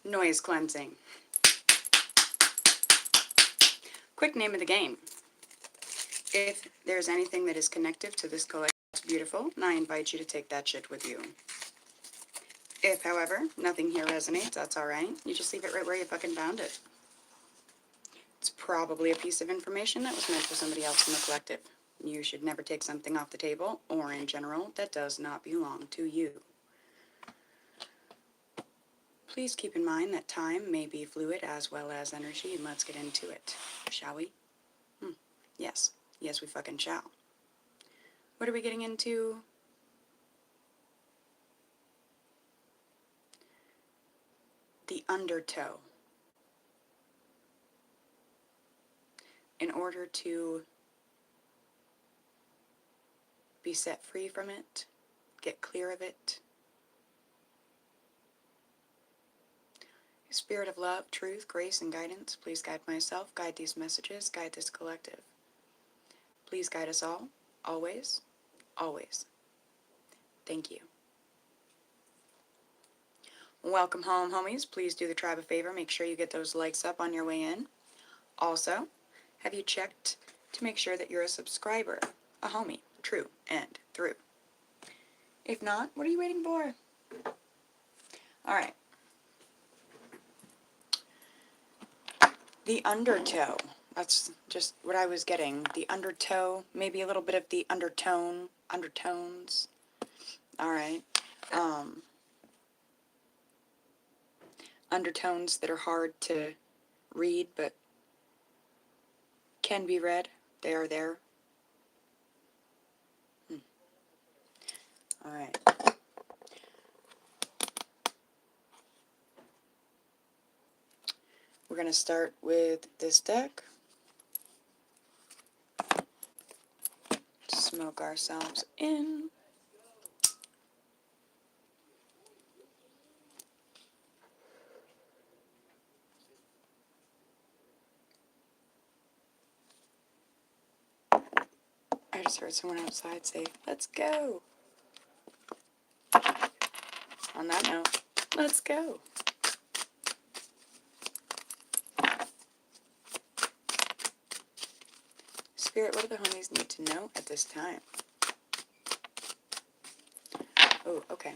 Noise cleansing. Quick name of the game. If there's anything that is connective to this collection that's beautiful, I invite you to take that shit with you. If, however, nothing here resonates, that's alright. You just leave it right where you fucking found it. It's probably a piece of information that was meant for somebody else in the collective. You should never take something off the table, or in general, that does not belong to you. Please keep in mind that time may be fluid as well as energy, and let's get into it. Shall we? Yes. Yes, we fucking shall. What are we getting into? The undertow. In order to be set free from it, get clear of it, Spirit of love, truth, grace, and guidance, please guide myself, guide these messages, guide this collective. Please guide us all, always, always. Thank you. Welcome home, homies. Please do the tribe a favor. Make sure you get those likes up on your way in. Also, have you checked to make sure that you're a subscriber, a homie, true and through? If not, what are you waiting for? Alright. The undertow. That's just what I was getting. The undertow, maybe a little bit of the undertones. Alright. Undertones that are hard to read, but can be read. They are there. Alright. We're going to start with this deck. Smoke ourselves in. I just heard someone outside say, "Let's go." On that note, let's go. Spirit, what do the homies need to know at this time? Oh, okay.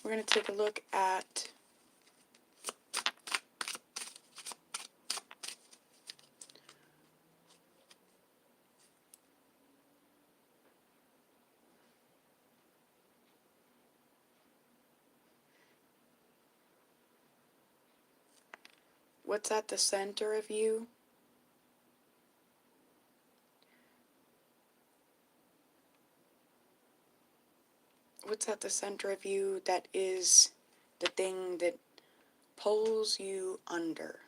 We're going to take a look at what's at the center of you. What's at the center of you that is the thing that pulls you under?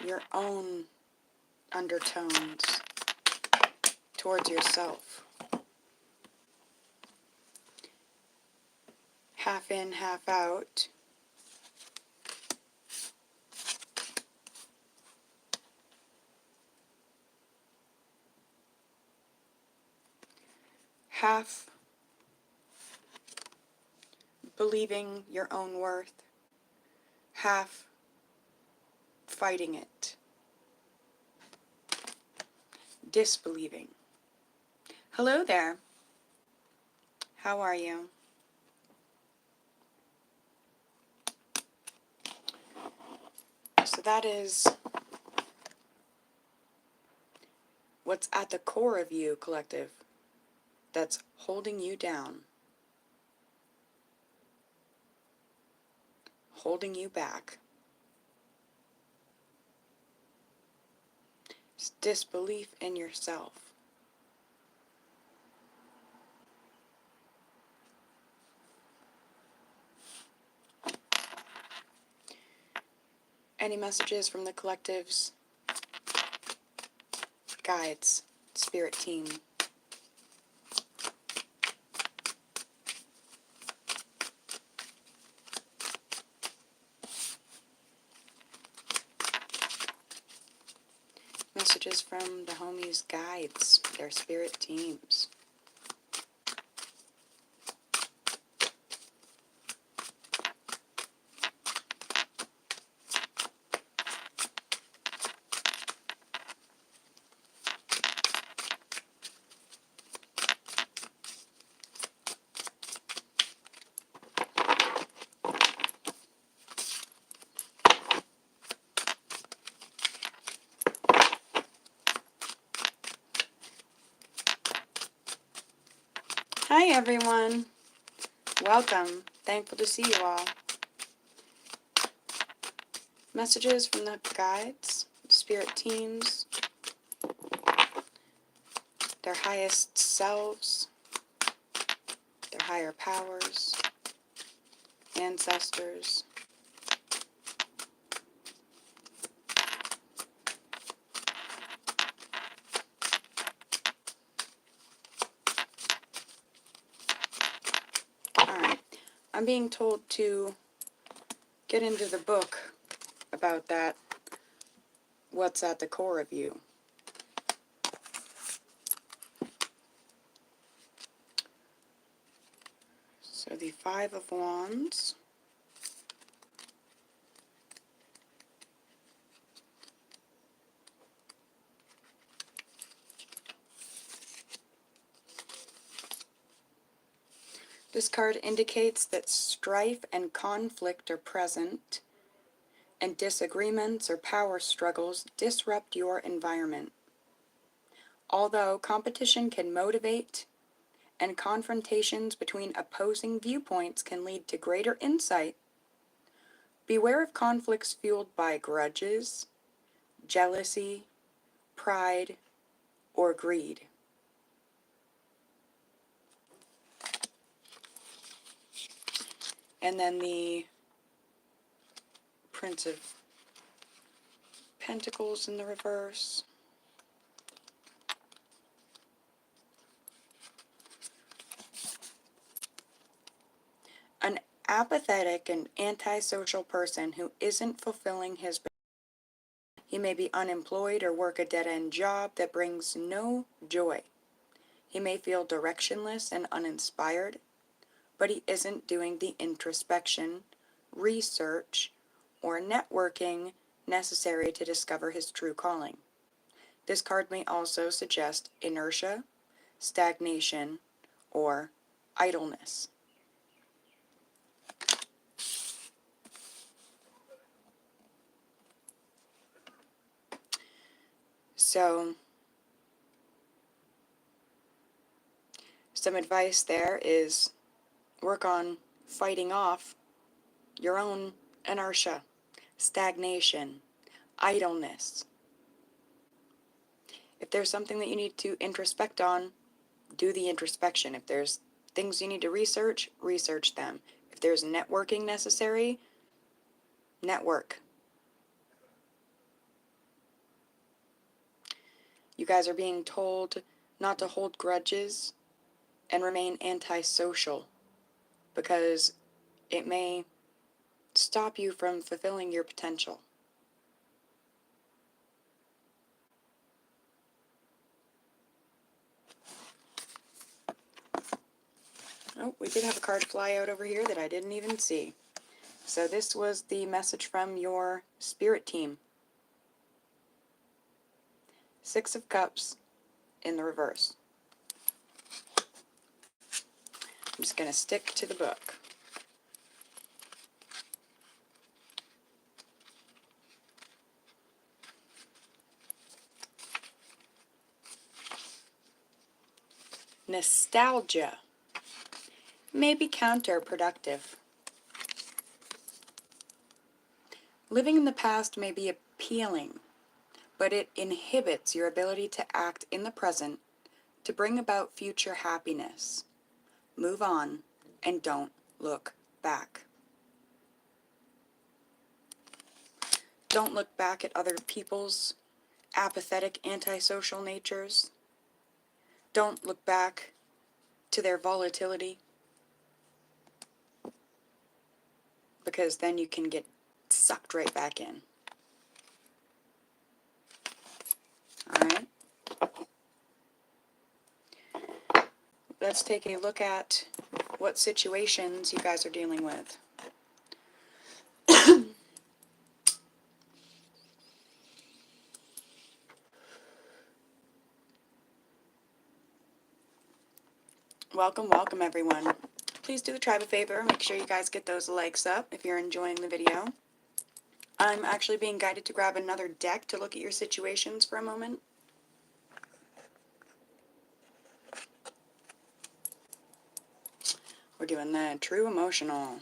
Your own undertones towards yourself. Half in, half out. Half believing your own worth. Half fighting it. Disbelieving. Hello there. How are you? So that is what's at the core of you, collective, that's holding you down, holding you back. It's disbelief in yourself. Any messages from the collective's guides, spirit team? Messages from the homies' guides, their spirit teams. Hi everyone, welcome, thankful to see you all. Messages from the guides, spirit teams, their highest selves, their higher powers, ancestors. Alright, I'm being told to get into the book about that, what's at the core of you. So the Five of Wands, this card indicates that strife and conflict are present, and disagreements or power struggles disrupt your environment. Although competition can motivate, and confrontations between opposing viewpoints can lead to greater insight, beware of conflicts fueled by grudges, jealousy, pride, or greed. And then the Prince of Pentacles in the reverse. An apathetic and antisocial person who isn't fulfilling his potential. He may be unemployed or work a dead-end job that brings no joy. He may feel directionless and uninspired, but he isn't doing the introspection, research, or networking necessary to discover his true calling. This card may also suggest inertia, stagnation, or idleness. So, some advice there is work on fighting off your own inertia, stagnation, idleness. If there's something that you need to introspect on, do the introspection. If there's things you need to research, research them. If there's networking necessary, network. You guys are being told not to hold grudges and remain antisocial because it may stop you from fulfilling your potential. Oh, we did have a card fly out over here that I didn't even see. So this was the message from your spirit team. Six of Cups in the reverse. I'm just going to stick to the book. Nostalgia may be counterproductive. Living in the past may be appealing, but it inhibits your ability to act in the present to bring about future happiness. Move on and don't look back. Don't look back at other people's apathetic, antisocial natures. Don't look back to their volatility, because then you can get sucked right back in. Alright? Let's take a look at what situations you guys are dealing with. Welcome, welcome everyone. Please do the tribe a favor. Make sure you guys get those likes up if you're enjoying the video. I'm actually being guided to grab another deck to look at your situations for a moment. We're doing the true emotional.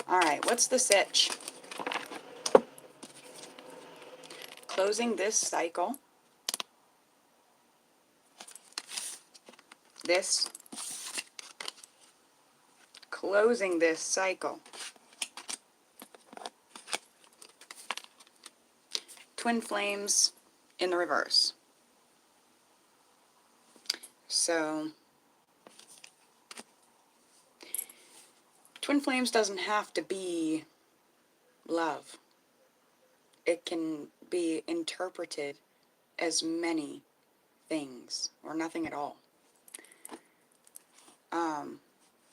Alright, what's the sitch? Closing this cycle. This. Closing this cycle. Twin flames in the reverse. So, twin flames doesn't have to be love. It can be interpreted as many things, or nothing at all.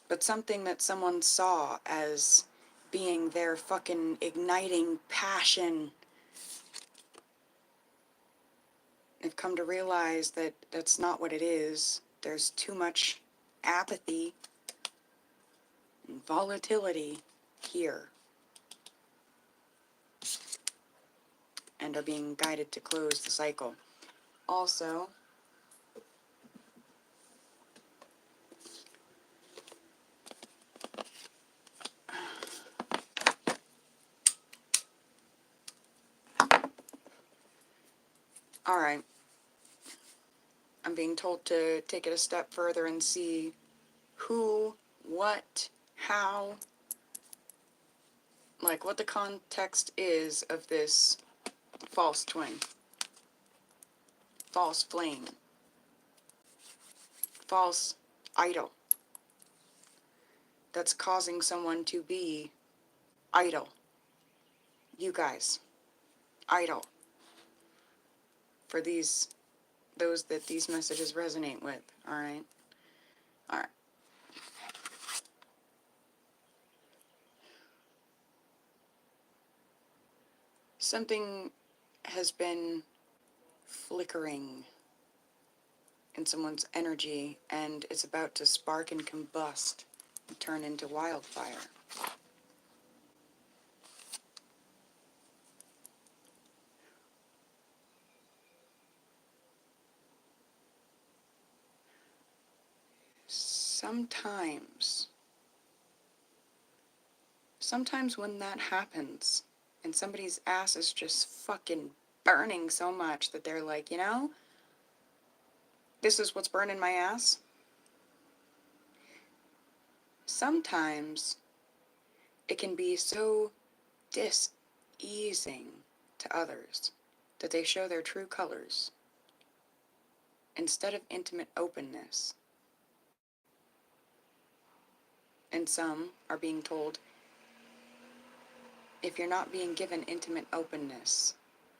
But something that someone saw as being their fucking igniting passion, they've come to realize that that's not what it is. There's too much apathy and volatility here, and are being guided to close the cycle. Also, alright, I'm being told to take it a step further and see who, what, how, like what the context is of this false twin, false flame, false idol that's causing someone to be idle. You guys, idle. For those that these messages resonate with, alright? Alright. Something has been flickering in someone's energy, and it's about to spark and combust and turn into wildfire. Sometimes when that happens, and somebody's ass is just fucking burning so much that they're like, you know, this is what's burning my ass. Sometimes it can be so diseasing to others that they show their true colors instead of intimate openness. And some are being told, if you're not being given intimate openness,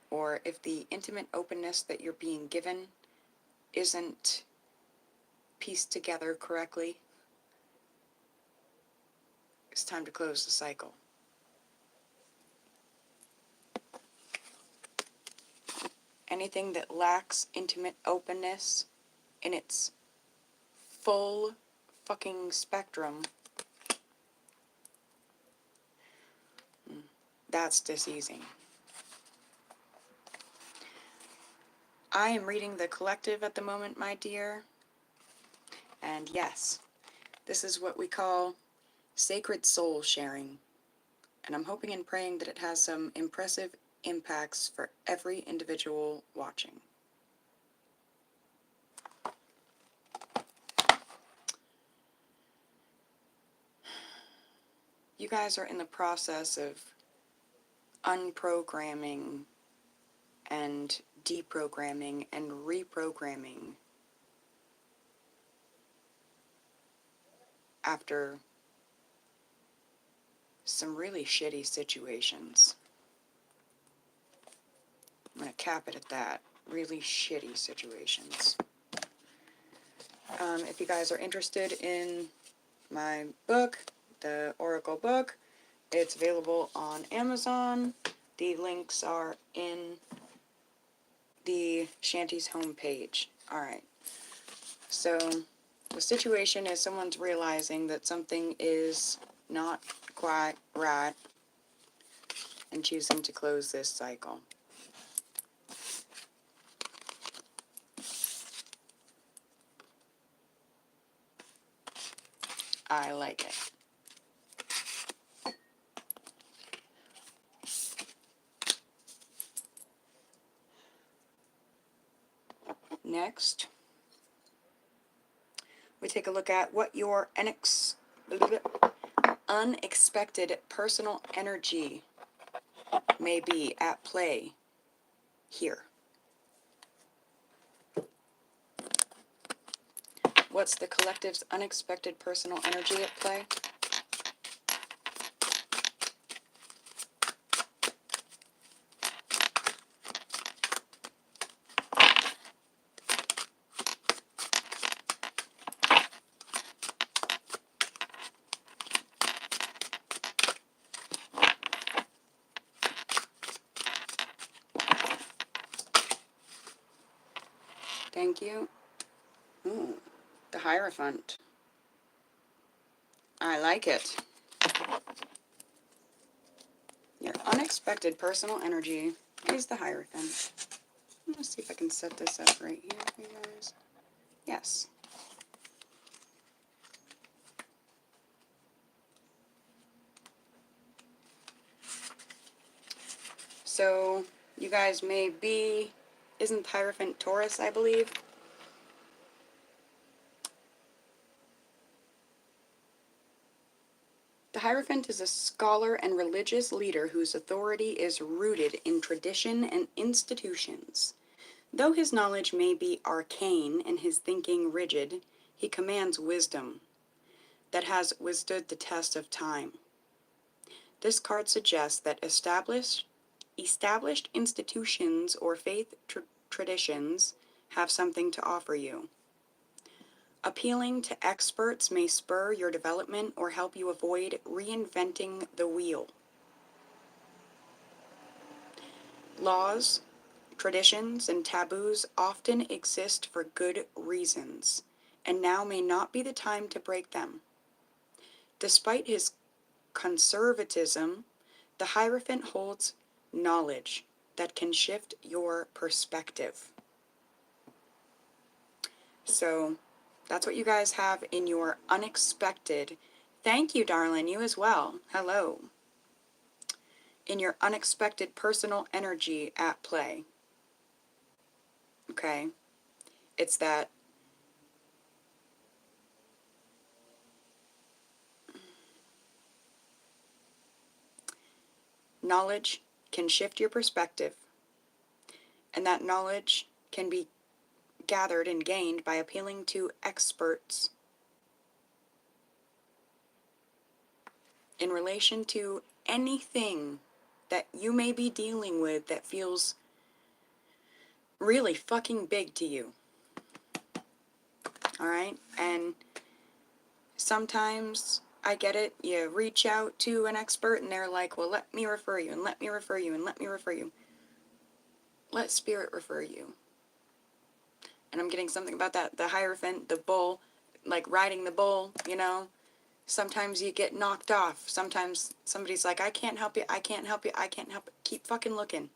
or if the intimate openness that you're being given isn't pieced together correctly, it's time to close the cycle. Anything that lacks intimate openness in its full fucking spectrum, that's diseasing. I am reading the collective at the moment, my dear. And yes, this is what we call sacred soul sharing. And I'm hoping and praying that it has some impressive impacts for every individual watching. You guys are in the process of unprogramming and deprogramming and reprogramming after some really shitty situations. I'm going to cap it at that. Really shitty situations. If you guys are interested in my book, the Oracle book, it's available on Amazon. The links are in the Shanty's homepage. Alright. So, the situation is someone's realizing that something is not quite right and choosing to close this cycle. I like it. Next, we take a look at what your unexpected personal energy may be at play here. What's the collective's unexpected personal energy at play? Thank you. Ooh, the Hierophant. I like it. Your unexpected personal energy is the Hierophant. Let's see if I can set this up right here for you guys. Yes. So, you guys may be, isn't the Hierophant Taurus, I believe? The Hierophant is a scholar and religious leader whose authority is rooted in tradition and institutions. Though his knowledge may be arcane and his thinking rigid, he commands wisdom that has withstood the test of time. This card suggests that established institutions or faith traditions have something to offer you. Appealing to experts may spur your development or help you avoid reinventing the wheel. Laws, traditions, and taboos often exist for good reasons, and now may not be the time to break them. Despite his conservatism, the Hierophant holds knowledge that can shift your perspective. So, that's what you guys have in your unexpected. Thank you, darling. You as well. Hello. In your unexpected personal energy at play. Okay? It's that knowledge can shift your perspective. And that knowledge can be gathered and gained by appealing to experts in relation to anything that you may be dealing with that feels really fucking big to you. Alright? And sometimes, I get it, you reach out to an expert and they're like, well, let me refer you, and let me refer you, and let me refer you. Let Spirit refer you. And I'm getting something about that, the Hierophant, the bull, like riding the bull, you know? Sometimes you get knocked off. Sometimes somebody's like, I can't help you, I can't help you, I can't help you. Keep fucking looking.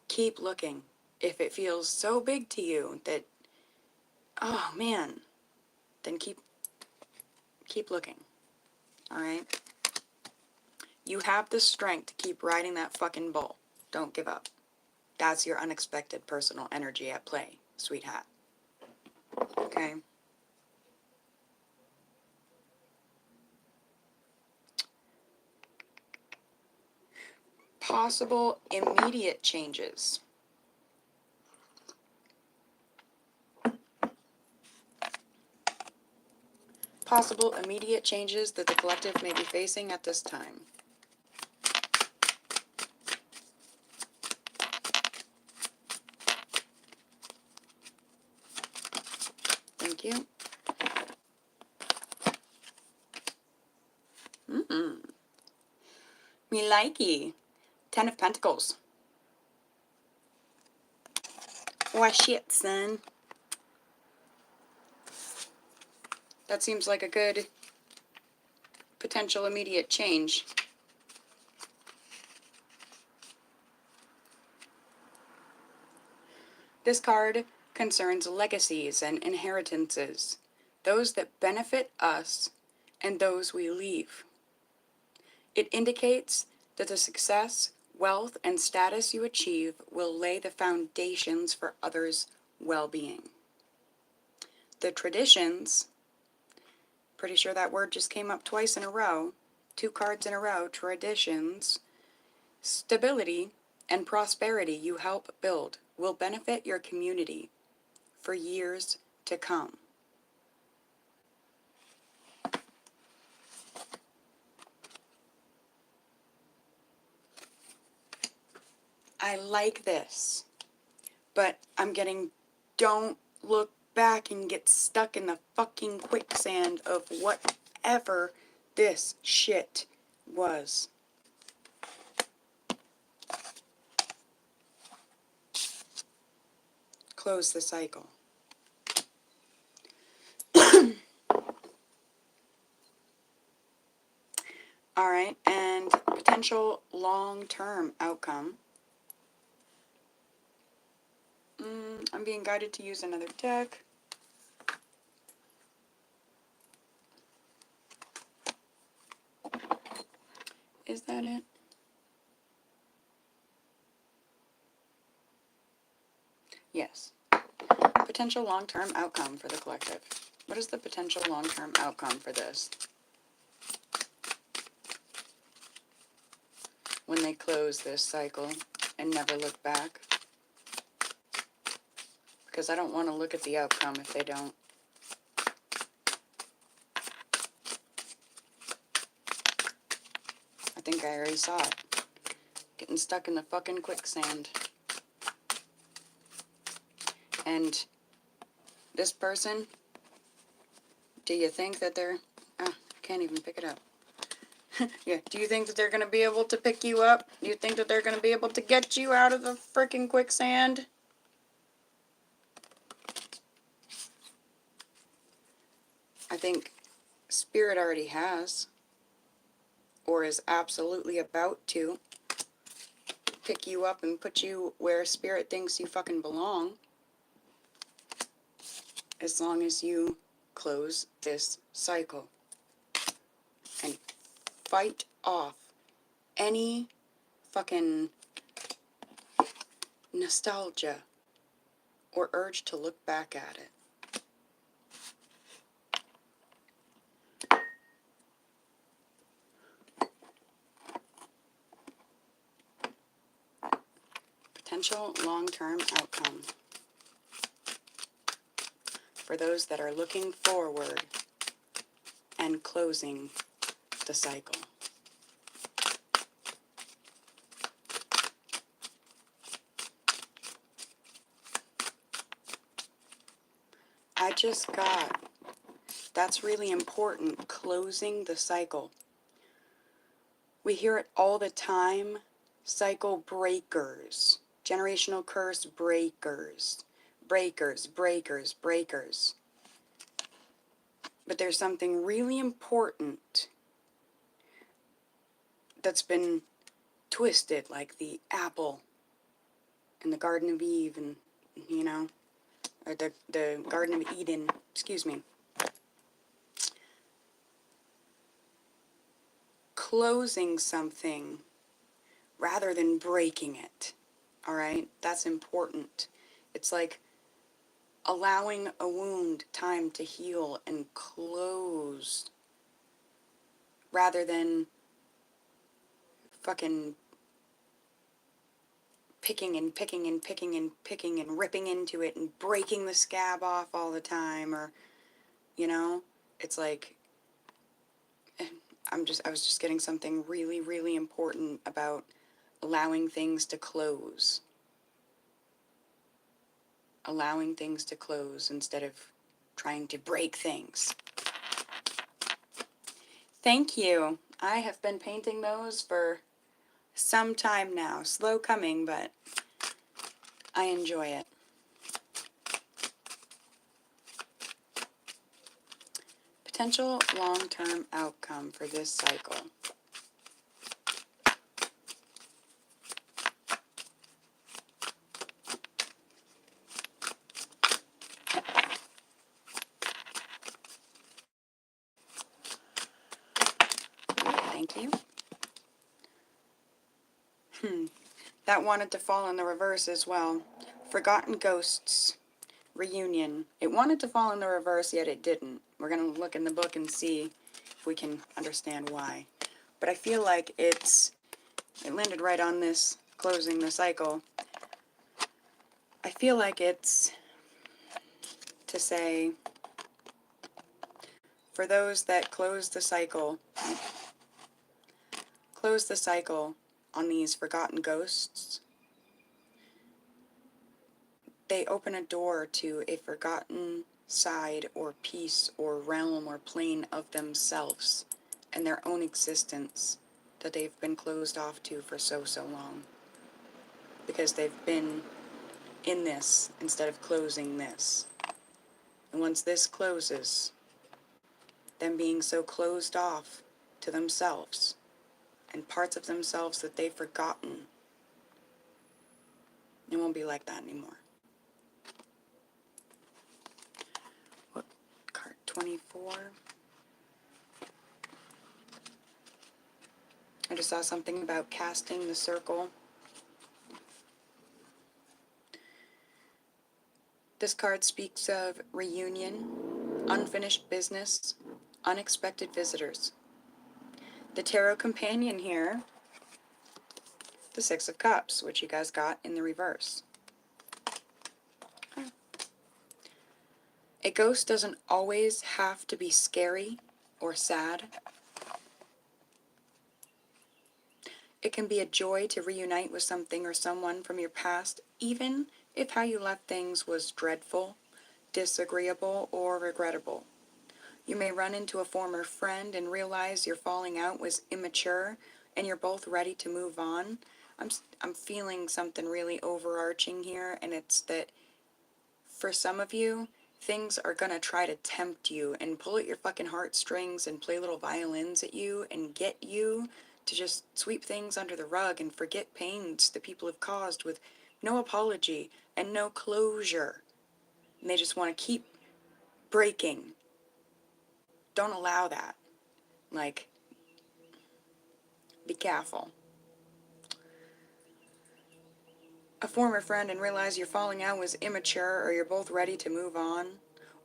Keep looking. If it feels so big to you that, oh man, then keep looking. Alright? You have the strength to keep riding that fucking bull. Don't give up. That's your unexpected personal energy at play, sweetheart. Okay? possible immediate changes. Possible immediate changes that the collective may be facing at this time. Thank you. Me likey. 10 of Pentacles. Why shit, son. That seems like a good potential immediate change. This card concerns legacies and inheritances, those that benefit us and those we leave. It indicates that the success, wealth, and status you achieve will lay the foundations for others' well-being. The traditions, pretty sure that word just came up twice in a row, 2 cards in a row, traditions, stability, and prosperity you help build will benefit your community for years to come. I like this, but I'm getting don't look back and get stuck in the fucking quicksand of whatever this shit was. Close the cycle. Alright, and potential long-term outcome. I'm being guided to use another deck. Is that it? Yes. Potential long-term outcome for the collective. What is the potential long-term outcome for this? When they close this cycle and never look back. Because I don't want to look at the outcome if they don't. I think I already saw it. Getting stuck in the fucking quicksand. And this person, do you think that they're... can't even pick it up. Yeah, do you think that they're going to be able to pick you up? Do you think that they're going to be able to get you out of the freaking quicksand? I think Spirit already has, or is absolutely about to, pick you up and put you where Spirit thinks you fucking belong. As long as you close this cycle and fight off any fucking nostalgia or urge to look back at it. Potential long-term outcome for those that are looking forward and closing the cycle. I just got, that's really important, closing the cycle. We hear it all the time, cycle breakers, generational curse breakers, breakers, breakers, breakers. But there's something really important that's been twisted, like the apple in the Garden of Eve, and, you know, or the Garden of Eden, excuse me. Closing something rather than breaking it, all right? That's important. It's like allowing a wound time to heal and close rather than fucking picking and picking and picking and picking and ripping into it and breaking the scab off all the time, or, you know, it's like, I was just getting something really, really important about allowing things to close. Allowing things to close instead of trying to break things. Thank you. I have been painting those for some time now. Slow coming, but I enjoy it. Potential long-term outcome for this cycle. Thank you. That wanted to fall in the reverse as well. Forgotten Ghosts. Reunion. It wanted to fall in the reverse, yet it didn't. We're going to look in the book and see if we can understand why. But I feel like it landed right on this, closing the cycle. I feel like it's to say, for those that close the cycle on these forgotten ghosts, they open a door to a forgotten side or piece or realm or plane of themselves and their own existence that they've been closed off to for so long. Because they've been in this instead of closing this. And once this closes, them being so closed off to themselves and parts of themselves that they've forgotten, it won't be like that anymore. What, card 24? I just saw something about casting the circle. This card speaks of reunion, unfinished business, unexpected visitors. The Tarot Companion here, the Six of Cups, which you guys got in the reverse. A ghost doesn't always have to be scary or sad. It can be a joy to reunite with something or someone from your past, even if how you left things was dreadful, disagreeable, or regrettable. You may run into a former friend and realize your falling out was immature and you're both ready to move on. I'm feeling something really overarching here, and it's that for some of you, things are gonna try to tempt you and pull at your fucking heartstrings and play little violins at you and get you to just sweep things under the rug and forget pains that people have caused with no apology and no closure. And they just want to keep breaking. Don't allow that. Like, be careful. A former friend and realize your falling out was immature, or you're both ready to move on.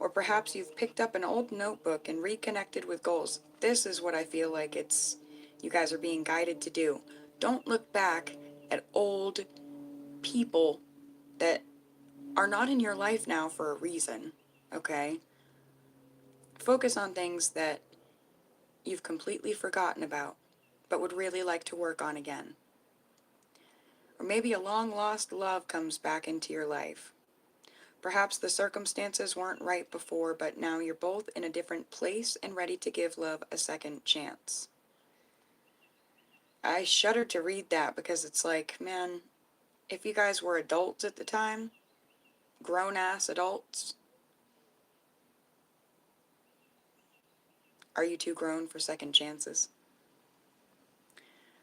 Or perhaps you've picked up an old notebook and reconnected with goals. This is what I feel like you guys are being guided to do. Don't look back at old people that are not in your life now for a reason, okay? Focus on things that you've completely forgotten about, but would really like to work on again. Or maybe a long-lost love comes back into your life. Perhaps the circumstances weren't right before, but now you're both in a different place and ready to give love a second chance. I shudder to read that because it's like, man, if you guys were adults at the time, grown-ass adults, are you too grown for second chances?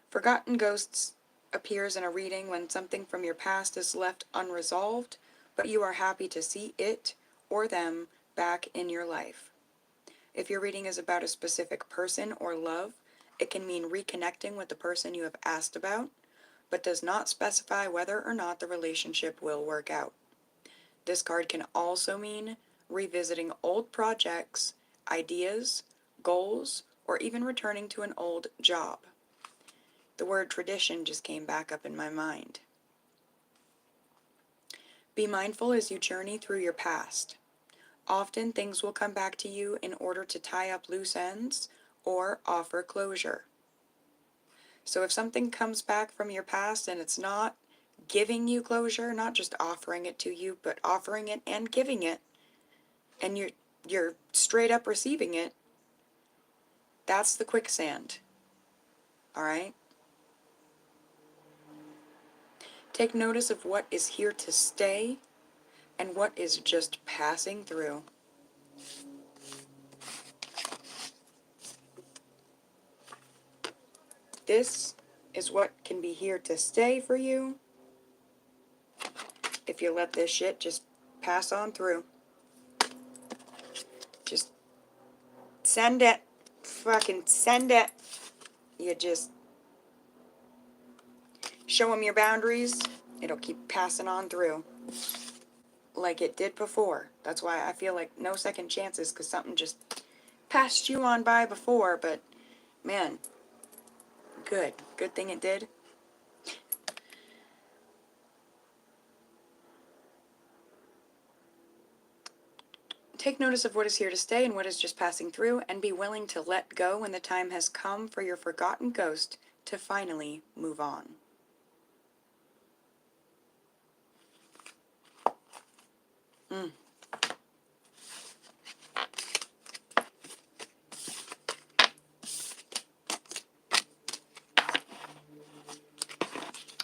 Forgotten Ghosts appears in a reading when something from your past is left unresolved, but you are happy to see it or them back in your life. If your reading is about a specific person or love, it can mean reconnecting with the person you have asked about, but does not specify whether or not the relationship will work out. This card can also mean revisiting old projects, ideas, goals, or even returning to an old job. The word tradition just came back up in my mind. Be mindful as you journey through your past. Often things will come back to you in order to tie up loose ends or offer closure. So if something comes back from your past and it's not giving you closure, not just offering it to you, but offering it and giving it, and you're straight up receiving it, that's the quicksand. All right? Take notice of what is here to stay and what is just passing through. This is what can be here to stay for you if you let this shit just pass on through. Just send it. Fucking send it. You just show them your boundaries. It'll keep passing on through like it did before. That's why I feel like no second chances, because something just passed you on by before, but man, good thing it did. Take notice of what is here to stay and what is just passing through, and be willing to let go when the time has come for your forgotten ghost to finally move on.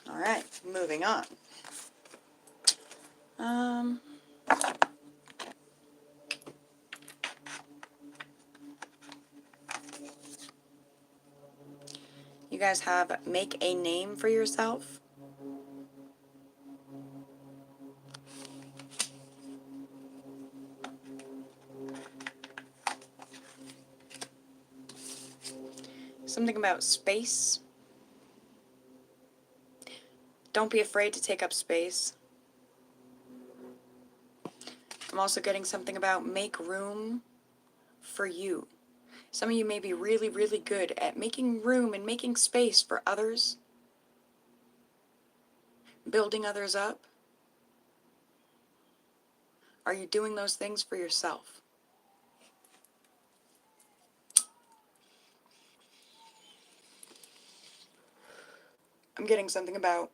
All right, moving on. You guys have make a name for yourself. Something about space. Don't be afraid to take up space. I'm also getting something about make room for you. Some of you may be really, really good at making room and making space for others, building others up. Are you doing those things for yourself? I'm getting something about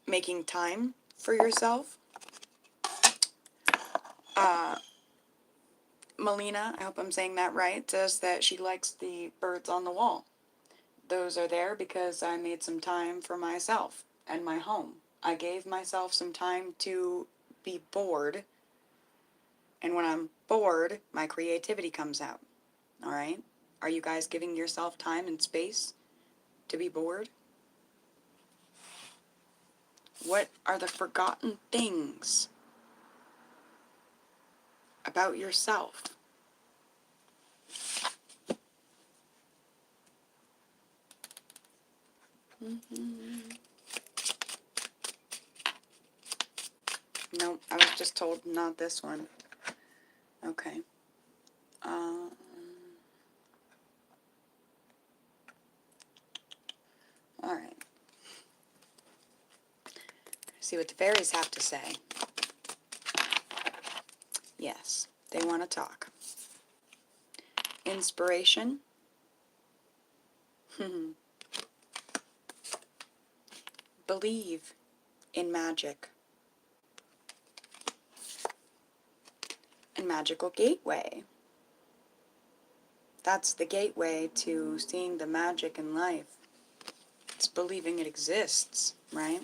making time for yourself. Melina, I hope I'm saying that right, says that she likes the birds on the wall. Those are there because I made some time for myself and my home. I gave myself some time to be bored. And when I'm bored, my creativity comes out. All right? Are you guys giving yourself time and space to be bored? What are the forgotten things about yourself? No, I was just told not this one. Okay. All right. See what the fairies have to say. Yes, they want to talk. Inspiration. Believe in magic. And magical gateway. That's the gateway to seeing the magic in life. It's believing it exists, right?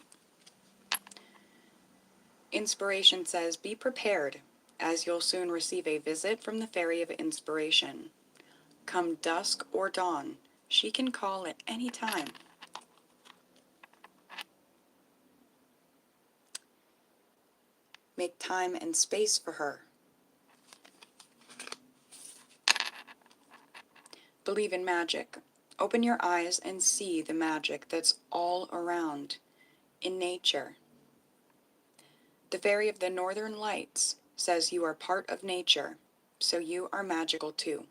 Inspiration says, be prepared, as you'll soon receive a visit from the Fairy of Inspiration. Come dusk or dawn, she can call at any time. Make time and space for her. Believe in magic. Open your eyes and see the magic that's all around, in nature. The Fairy of the Northern Lights says you are part of nature, so you are magical too.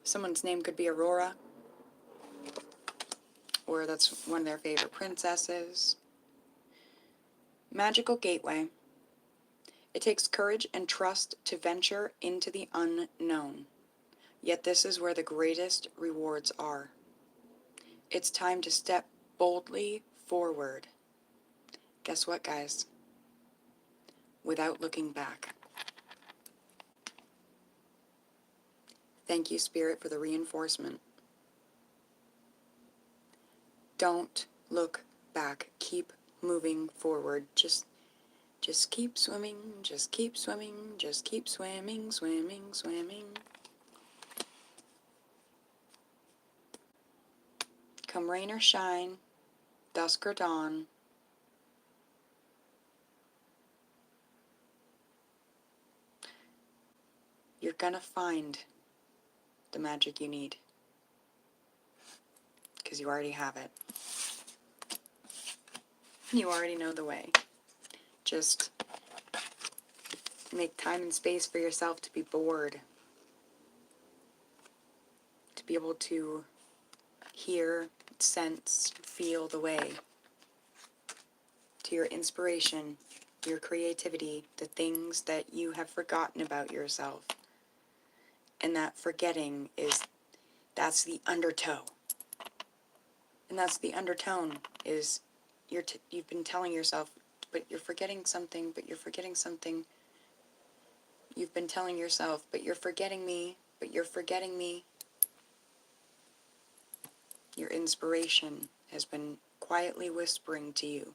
Someone's name could be Aurora, or that's one of their favorite princesses. Magical gateway. It takes courage and trust to venture into the unknown. Yet this is where the greatest rewards are. It's time to step boldly forward. Guess what, guys? Without looking back. Thank you, Spirit, for the reinforcement. Don't look back. Keep moving forward. Just keep swimming. Just keep swimming. Just keep swimming, swimming, swimming. Come rain or shine, dusk or dawn, you're gonna find the magic you need. Because you already have it. You already know the way. Just make time and space for yourself to be bored. To be able to hear, sense, feel the way. To your inspiration, your creativity, the things that you have forgotten about yourself. And that forgetting that's the undertow. And that's the undertone is you've been telling yourself, but you're forgetting something, but you're forgetting something. You've been telling yourself, but you're forgetting me, but you're forgetting me. Your inspiration has been quietly whispering to you,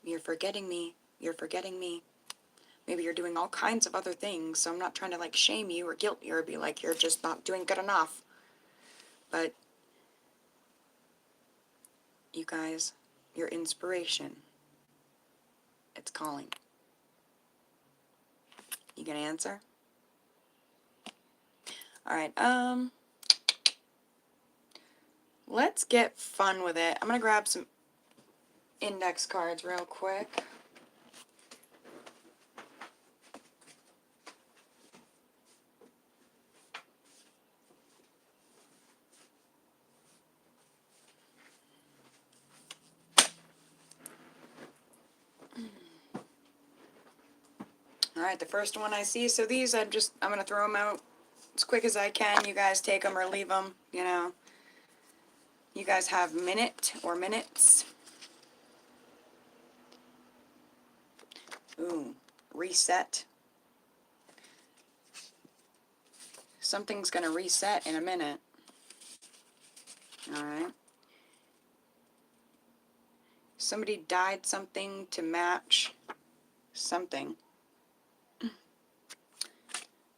you're forgetting me, you're forgetting me. Maybe you're doing all kinds of other things, so I'm not trying to like shame you or guilt you or be like you're just not doing good enough. But you guys, your inspiration, it's calling. You gonna answer? Alright, let's get fun with it. I'm gonna grab some index cards real quick. Alright, the first one I see, so these I'm gonna throw them out as quick as I can. You guys take them or leave them, you know. You guys have minute or minutes. Ooh, reset. Something's gonna reset in a minute. Alright. Somebody dyed something to match something.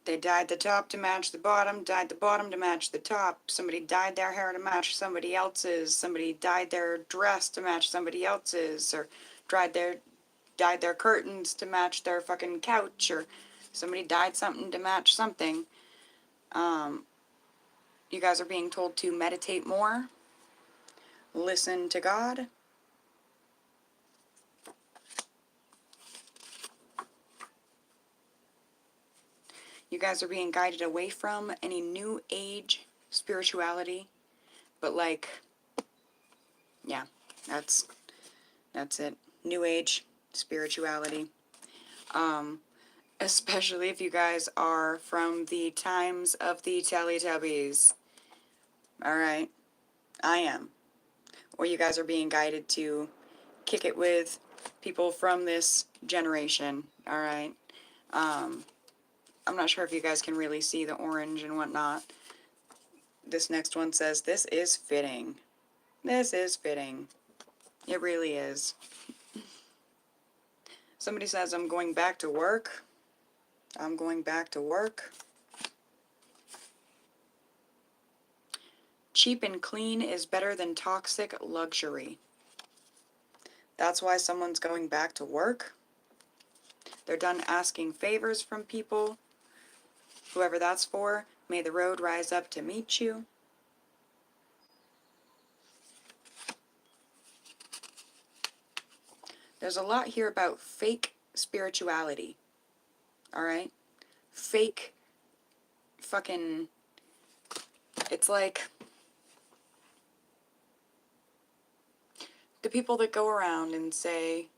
They dyed the top to match the bottom, dyed the bottom to match the top. Somebody dyed their hair to match somebody else's. Somebody dyed their dress to match somebody else's. Or dyed their curtains to match their fucking couch. Or somebody dyed something to match something. You guys are being told to meditate more. Listen to God. You guys are being guided away from any new age spirituality. But like, yeah, that's it. New age spirituality. Especially if you guys are from the times of the Teletubbies. Alright, I am. Or you guys are being guided to kick it with people from this generation. Alright. I'm not sure if you guys can really see the orange and whatnot. This next one says, this is fitting. This is fitting. It really is. Somebody says, I'm going back to work. I'm going back to work. Cheap and clean is better than toxic luxury. That's why someone's going back to work. They're done asking favors from people. Whoever that's for, may the road rise up to meet you. There's a lot here about fake spirituality. Alright? Fake fucking... It's like... the people that go around and say,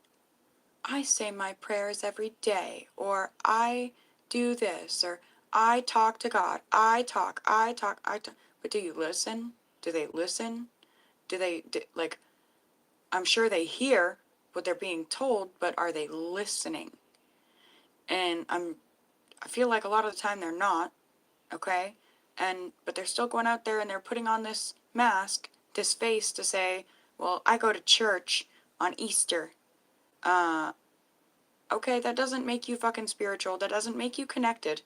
I say my prayers every day, or I do this, or I talk to God. I talk, I talk, I talk. But do you listen? Do they listen? Like, I'm sure they hear what they're being told, but are they listening? And I feel like a lot of the time they're not, okay? But they're still going out there and they're putting on this mask, this face to say, well, I go to church on Easter. Uh, okay, that doesn't make you fucking spiritual. That doesn't make you connected.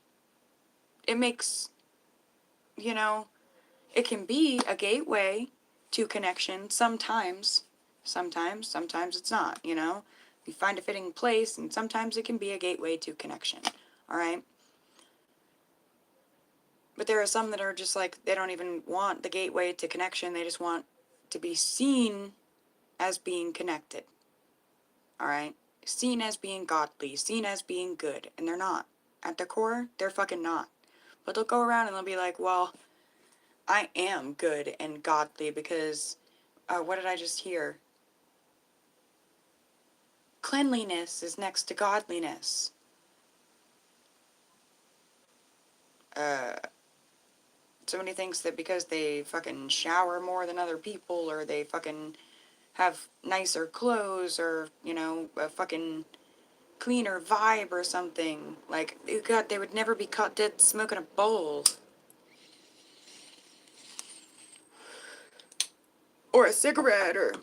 It makes, you know, it can be a gateway to connection sometimes. Sometimes it's not, you know? You find a fitting place, and sometimes it can be a gateway to connection, alright? But there are some that are just like, they don't even want the gateway to connection, they just want to be seen as being connected, alright? Seen as being godly, seen as being good, and they're not. At their core, they're fucking not. But they'll go around and they'll be like, well, I am good and godly because, what did I just hear? Cleanliness is next to godliness. Uh, Somebody thinks that because they fucking shower more than other people, or they fucking have nicer clothes, or, you know, a fucking cleaner vibe or something. Like, God, they would never be caught dead smoking a bowl. Or a cigarette, or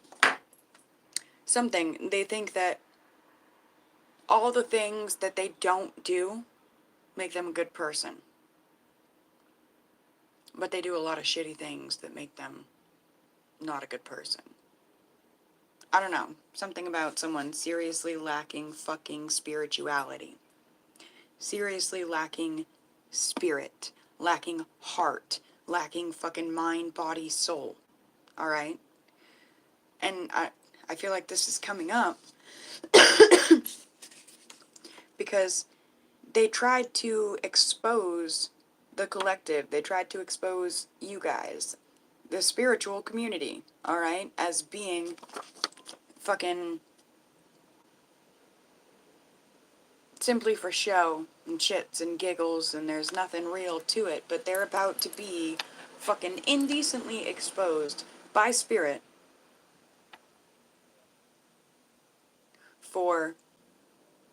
something. They think that all the things that they don't do make them a good person. But they do a lot of shitty things that make them not a good person. I don't know. Something about someone seriously lacking fucking spirituality. Seriously lacking spirit. Lacking heart. Lacking fucking mind, body, soul. Alright? And I feel like this is coming up because they tried to expose the collective. They tried to expose you guys, the spiritual community, alright, as being fucking simply for show and shits and giggles, and there's nothing real to it. But they're about to be fucking indecently exposed by spirit for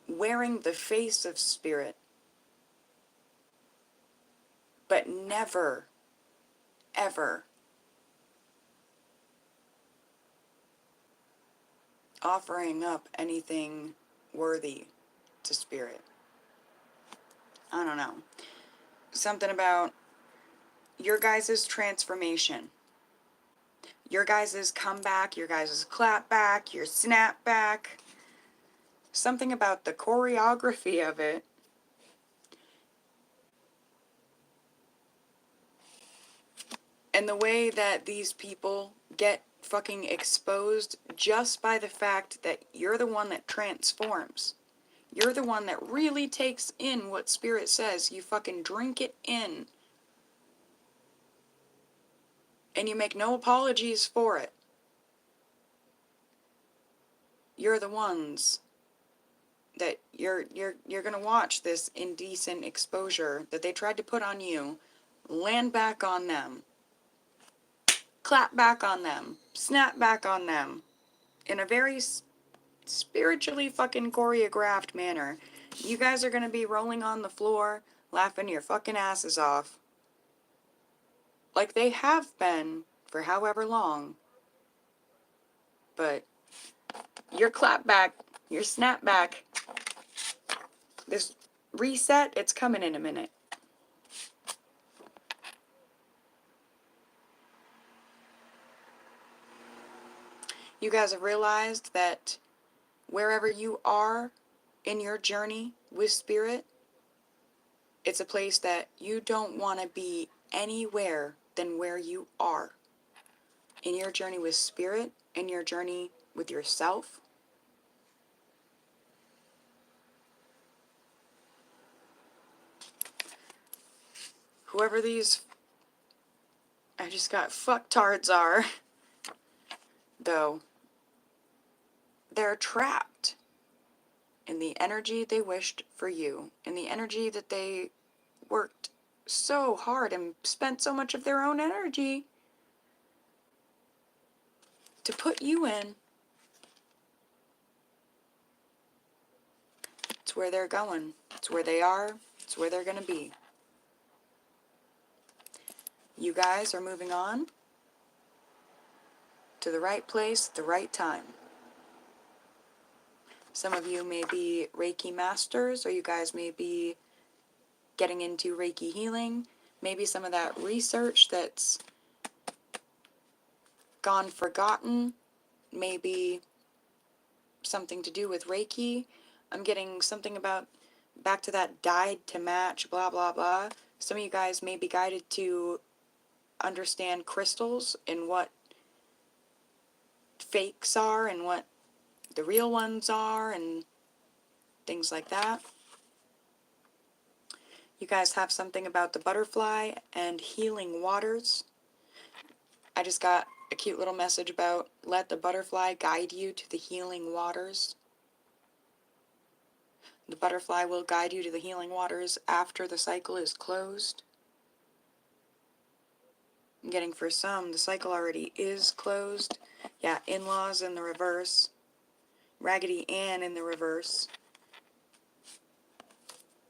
wearing the face of spirit, but never, ever offering up anything worthy to spirit. I don't know. Something about your guys' transformation, your guys' comeback, your guys' clap back, your snap back. Something about the choreography of it. And the way that these people get fucking exposed just by the fact that you're the one that transforms. You're the one that really takes in what Spirit says. You fucking drink it in. And you make no apologies for it. You're the ones that you're gonna watch this indecent exposure that they tried to put on you land back on them. Clap back on them. Snap back on them. In a very spiritually fucking choreographed manner. You guys are gonna be rolling on the floor, laughing your fucking asses off. Like they have been for however long. But your clap back, your snap back, this reset, it's coming in a minute. You guys have realized that wherever you are in your journey with Spirit, it's a place that you don't want to be anywhere than where you are. In your journey with Spirit, in your journey with yourself. Whoever these, I just got fucktards are, though, they're trapped. in the energy they wished for you, in the energy that they worked so hard and spent so much of their own energy to put you in. It's where they're going. It's where they are. It's where they're going to be. You guys are moving on to the right place at the right time. Some of you may be Reiki masters, or you guys may be getting into Reiki healing. Maybe some of that research that's gone forgotten, maybe something to do with Reiki. I'm getting something about back to that died to match, blah, blah, blah. Some of you guys may be guided to understand crystals and what fakes are and what the real ones are and things like that. You guys have something about the butterfly and healing waters. I just got a cute little message about let the butterfly guide you to the healing waters. The butterfly will guide you to the healing waters after the cycle is closed. I'm getting for some, the cycle already is closed. Yeah, in-laws in the reverse. Raggedy Ann in the reverse.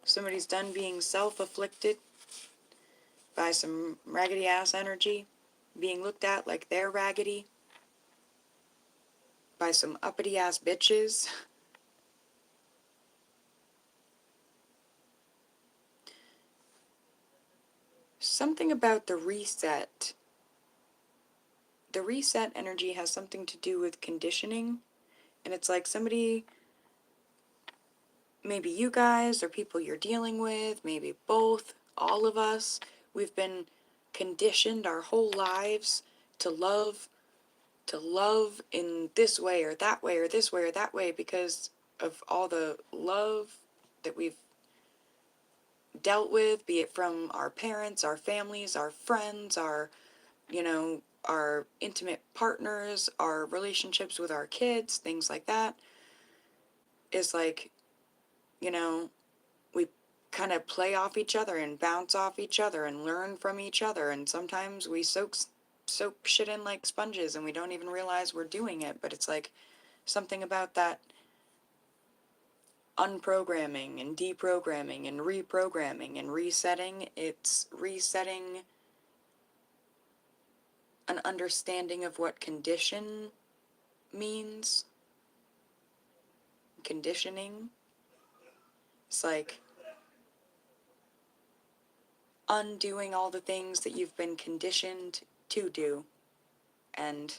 Somebody's done being self-afflicted by some raggedy ass energy, being looked at like they're raggedy by some uppity ass bitches. Something about the reset. The reset energy has something to do with conditioning, and it's like somebody, maybe you guys or people you're dealing with, maybe both, all of us, we've been conditioned our whole lives to love in this way or that way or this way or that way because of all the love that we've dealt with, be it from our parents, our families, our friends, our, our intimate partners, our relationships with our kids, things like that. Is like, we kind of play off each other and bounce off each other and learn from each other, and sometimes we soak shit in like sponges and we don't even realize we're doing it, but it's like something about that unprogramming and deprogramming and reprogramming and resetting. It's resetting an understanding of what condition means. Conditioning. It's like undoing all the things that you've been conditioned to do and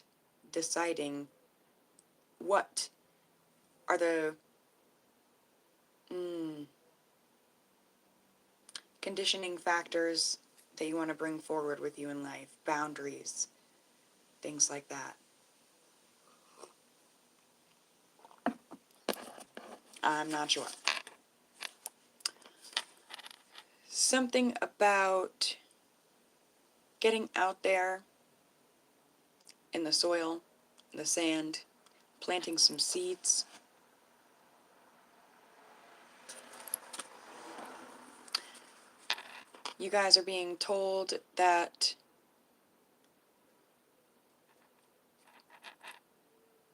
deciding what are the conditioning factors that you want to bring forward with you in life, boundaries, things like that. I'm not sure. Something about getting out there in the soil, the sand, planting some seeds. You guys are being told that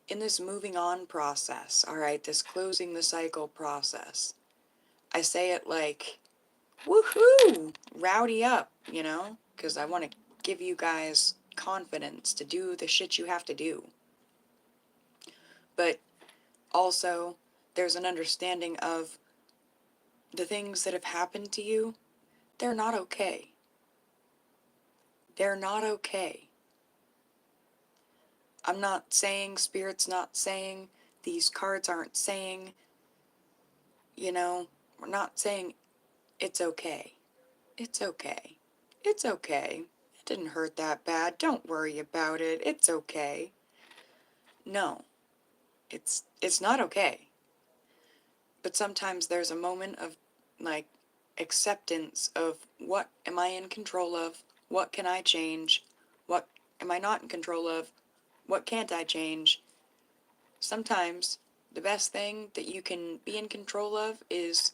in this moving on process, all right, this closing the cycle process, I say it like, woohoo, rowdy up, because I want to give you guys confidence to do the shit you have to do. But also, there's an understanding of the things that have happened to you, they're not okay. They're not okay. I'm not saying, Spirit's not saying, these cards aren't saying, we're not saying it's okay. It's okay. It's okay. It didn't hurt that bad. Don't worry about it. It's okay. No, it's not okay. But sometimes there's a moment of like acceptance of what am I in control of? What can I change? What am I not in control of? What can't I change? Sometimes the best thing that you can be in control of is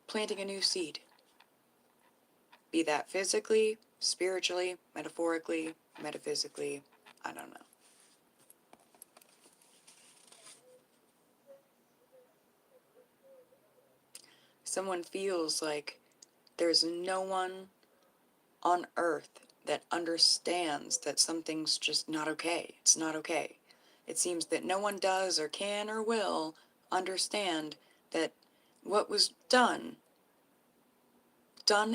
planting a new seed. Be that physically, spiritually, metaphorically, metaphysically, I don't know. Someone feels like there's no one on earth that understands that something's just not okay. It's not okay. It seems that no one does or can or will understand that what was done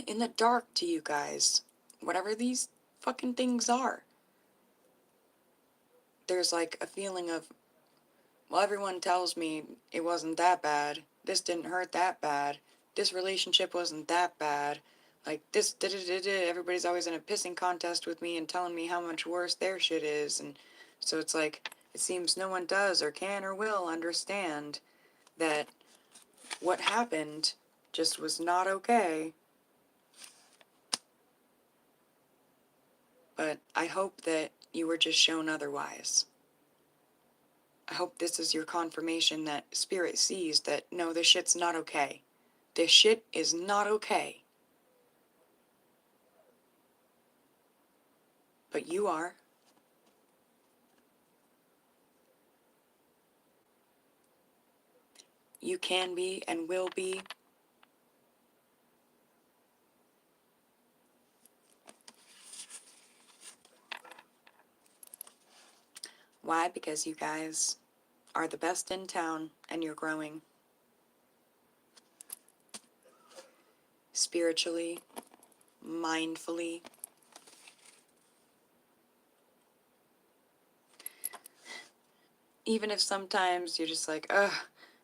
in the dark to you guys, whatever these fucking things are. There's like a feeling of, well, everyone tells me it wasn't that bad. This didn't hurt that bad. This relationship wasn't that bad. Like, this, everybody's always in a pissing contest with me and telling me how much worse their shit is. And so it's like, it seems no one does or can or will understand that what happened just was not okay. But I hope that you were just shown otherwise. I hope this is your confirmation that Spirit sees that, no, this shit's not okay. This shit is not okay. But you are. You can be and will be. Why? Because you guys are the best in town and you're growing. Spiritually, mindfully. Even if sometimes you're just like, ugh,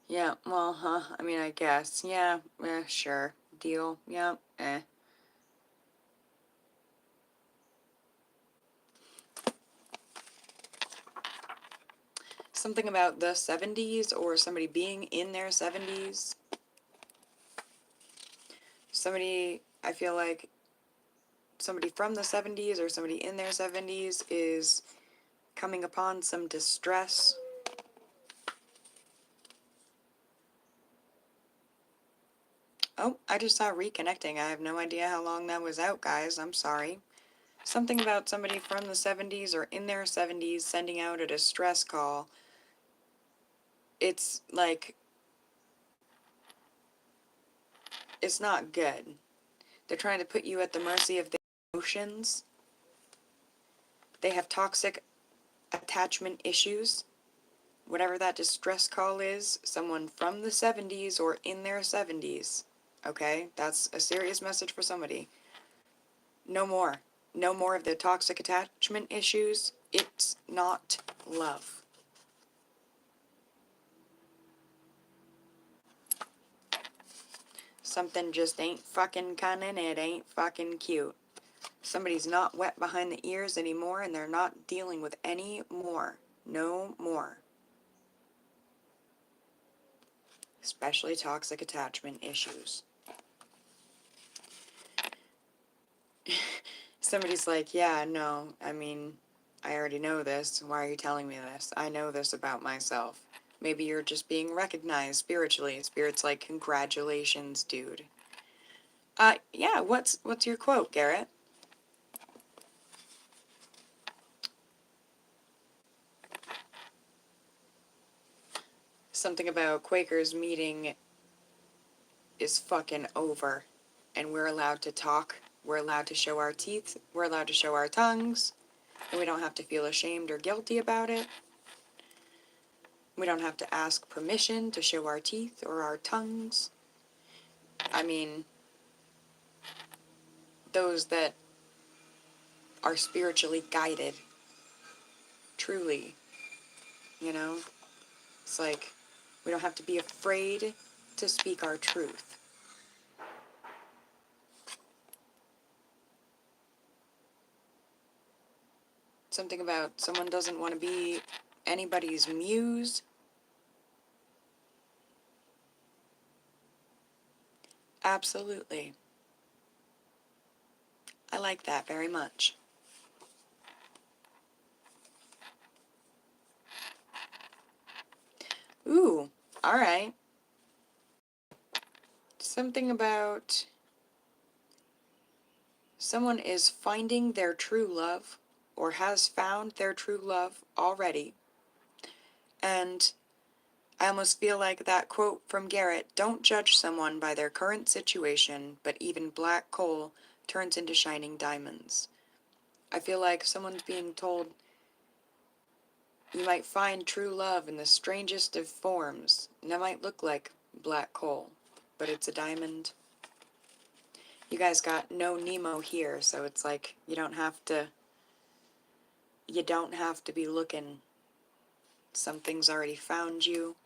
yeah, well, huh, I mean, I guess, yeah, sure, deal, yeah, eh. Something about the 70s or somebody being in their 70s. Somebody, I feel like somebody from the 70s or somebody in their 70s is coming upon some distress. Oh, I just saw reconnecting. I have no idea how long that was out, guys. I'm sorry. Something about somebody from the 70s or in their 70s sending out a distress call. It's like, it's not good. They're trying to put you at the mercy of their emotions. They have toxic attachment issues. Whatever that distress call is, someone from the 70s or in their 70s. Okay? That's a serious message for somebody. No more. No more of the toxic attachment issues. It's not love. Something just ain't fucking cunning, it ain't fucking cute. Somebody's not wet behind the ears anymore and they're not dealing with any more. No more. Especially toxic attachment issues. Somebody's like, yeah, no, I mean, I already know this. Why are you telling me this? I know this about myself. Maybe you're just being recognized spiritually. Spirit's like, congratulations, dude. Yeah, what's your quote, Garrett? Something about Quakers meeting is fucking over. And we're allowed to talk. We're allowed to show our teeth. We're allowed to show our tongues. And we don't have to feel ashamed or guilty about it. We don't have to ask permission to show our teeth or our tongues. I mean, those that are spiritually guided, truly, you know? It's like, we don't have to be afraid to speak our truth. Something about someone doesn't want to be anybody's muse. Absolutely. I like that very much. Ooh, alright. Something about someone is finding their true love or has found their true love already. And I almost feel like that quote from Garrett, don't judge someone by their current situation, but even black coal turns into shining diamonds. I feel like someone's being told you might find true love in the strangest of forms, and that might look like black coal, but it's a diamond. You guys got no Nemo here, so it's like you don't have to be looking. Something's already found you.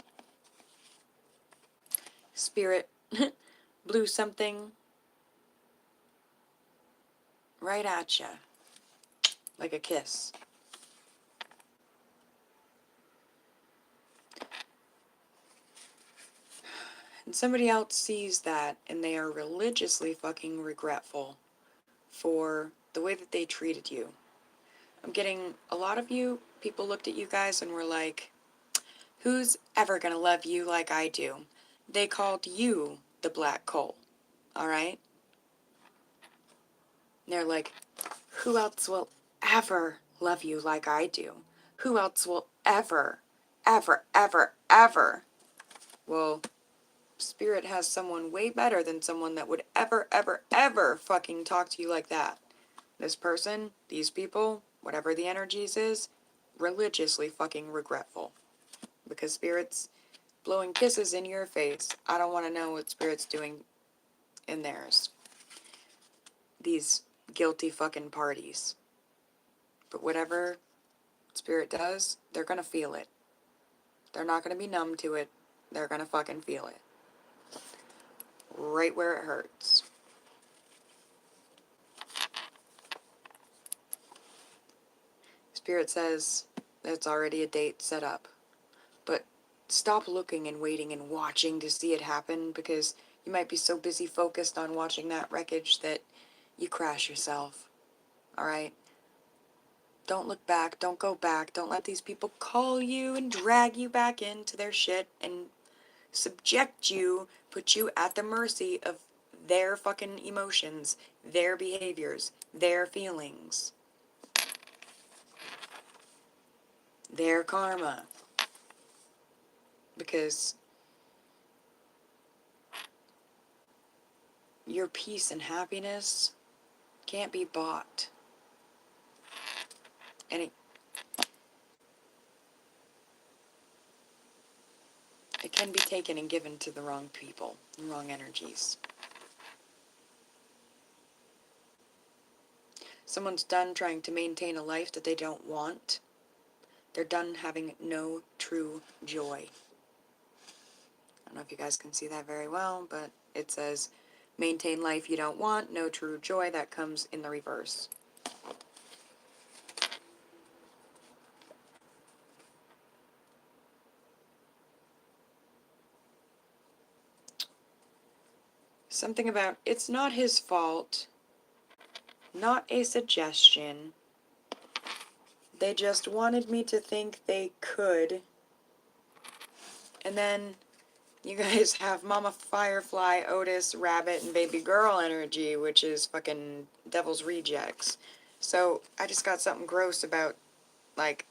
Spirit blew something right at ya, like a kiss. And somebody else sees that, and they are religiously fucking regretful for the way that they treated you. I'm getting a lot of you, people looked at you guys and were like, who's ever gonna love you like I do? They called you the black coal, alright? They're like, who else will ever love you like I do? Who else will ever, ever, ever, ever? Well, Spirit has someone way better than someone that would ever, ever, ever fucking talk to you like that. This person, these people, whatever the energies is, religiously fucking regretful. Because Spirit's blowing kisses in your face. I don't want to know what Spirit's doing in theirs. These guilty fucking parties. But whatever Spirit does, they're gonna feel it. They're not gonna be numb to it. They're gonna fucking feel it. Right where it hurts. Spirit says it's already a date set up. But stop looking and waiting and watching to see it happen, because you might be so busy focused on watching that wreckage that you crash yourself. Alright? Don't look back. Don't go back. Don't let these people call you and drag you back into their shit and subject you, put you at the mercy of their fucking emotions, their behaviors, their feelings, their karma. Because your peace and happiness can't be bought. And it can be taken and given to the wrong people, the wrong energies. Someone's done trying to maintain a life that they don't want. They're done having no true joy. I don't know if you guys can see that very well, but it says, maintain life you don't want, no true joy. That comes in the reverse. Something about, it's not his fault, not a suggestion. They just wanted me to think they could. And then you guys have Mama Firefly, Otis, Rabbit, and Baby Girl energy, which is fucking Devil's Rejects. So I just got something gross about, like,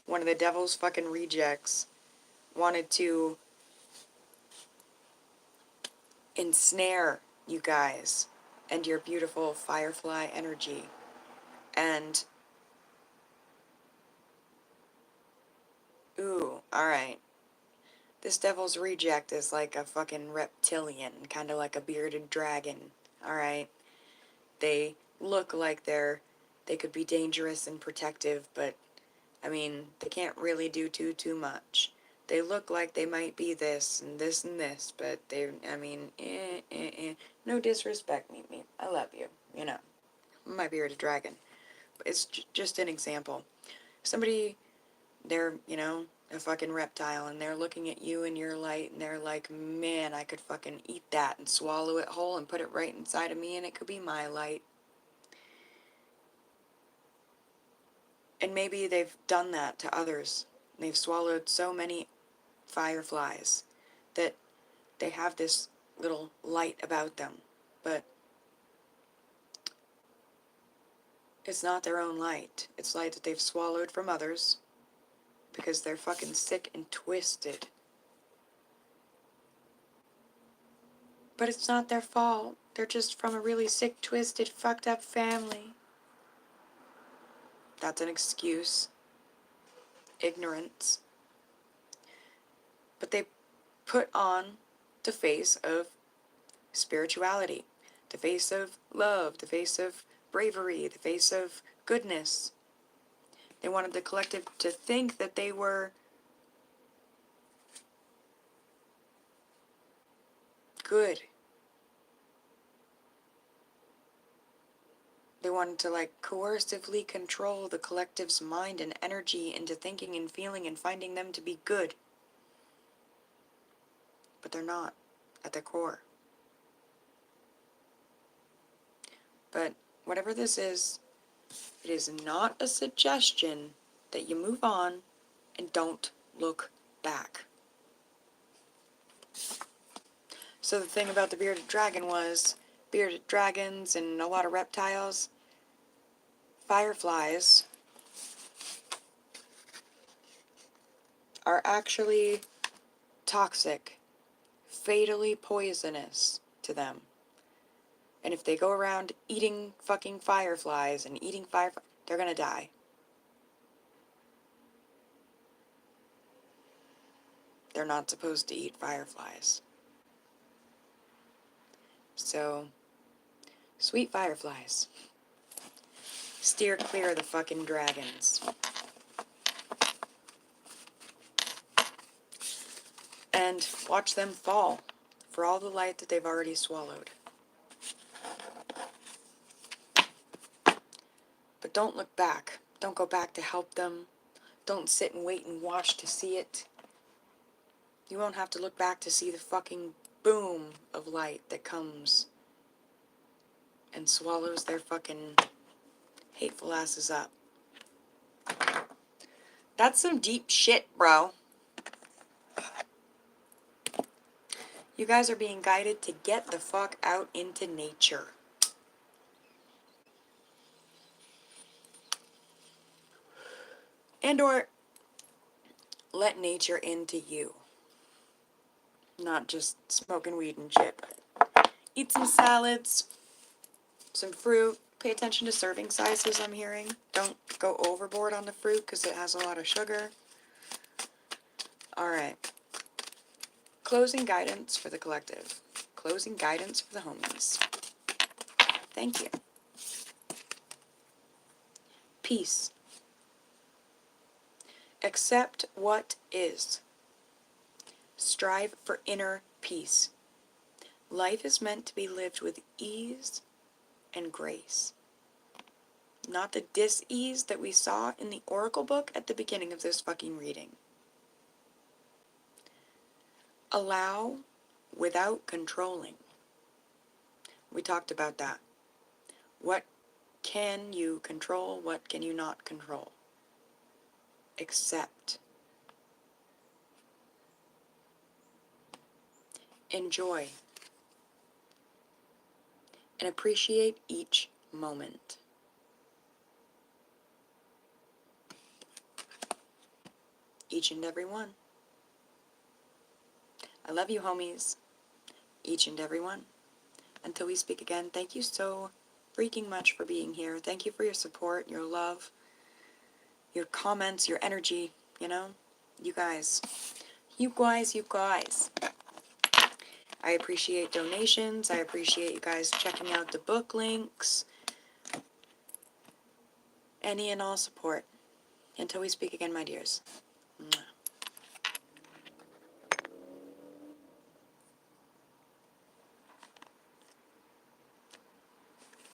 one of the Devil's fucking Rejects wanted to ensnare you guys and your beautiful Firefly energy. And, ooh, alright. This Devil's Reject is like a fucking reptilian, kind of like a bearded dragon, alright? They look like they could be dangerous and protective, but, I mean, they can't really do too much. They look like they might be this and this and this, but they, I mean, no disrespect, me. I love you, you know. My bearded dragon. It's just an example. Somebody, they're, you know, a fucking reptile, and they're looking at you in your light, and they're like, man, I could fucking eat that and swallow it whole and put it right inside of me, and it could be my light. And maybe they've done that to others. They've swallowed so many fireflies, that they have this little light about them, but it's not their own light. It's light that they've swallowed from others because they're fucking sick and twisted. But it's not their fault. They're just from a really sick, twisted, fucked up family. That's an excuse. Ignorance. But they put on the face of spirituality, the face of love, the face of bravery, the face of goodness. They wanted the collective to think that they were good. They wanted to like coercively control the collective's mind and energy into thinking and feeling and finding them to be good. But they're not at their core. But whatever this is, it is not a suggestion that you move on and don't look back. So the thing about the bearded dragon was, bearded dragons and a lot of reptiles, fireflies, are actually toxic, fatally poisonous to them. And if they go around eating fucking fireflies and eating fireflies, they're gonna die. They're not supposed to eat fireflies. So, sweet fireflies, steer clear of the fucking dragons. And watch them fall for all the light that they've already swallowed. But don't look back. Don't go back to help them. Don't sit and wait and watch to see it. You won't have to look back to see the fucking boom of light that comes and swallows their fucking hateful asses up. That's some deep shit, bro. You guys are being guided to get the fuck out into nature. And or let nature into you. Not just smoking weed and shit. Eat some salads, some fruit. Pay attention to serving sizes, I'm hearing. Don't go overboard on the fruit because it has a lot of sugar. Alright. Closing guidance for the collective. Closing guidance for the homies. Thank you. Peace. Accept what is. Strive for inner peace. Life is meant to be lived with ease and grace. Not the dis-ease that we saw in the Oracle book at the beginning of this fucking reading. Allow without controlling. We talked about that. What can you control? What can you not control? Accept. Enjoy. And appreciate each moment. Each and every one. I love you, homies. Each and every one. Until we speak again, thank you so freaking much for being here. Thank you for your support, your love, your comments, your energy, you know? You guys. You guys, you guys. I appreciate donations. I appreciate you guys checking out the book links. Any and all support. Until we speak again, my dears.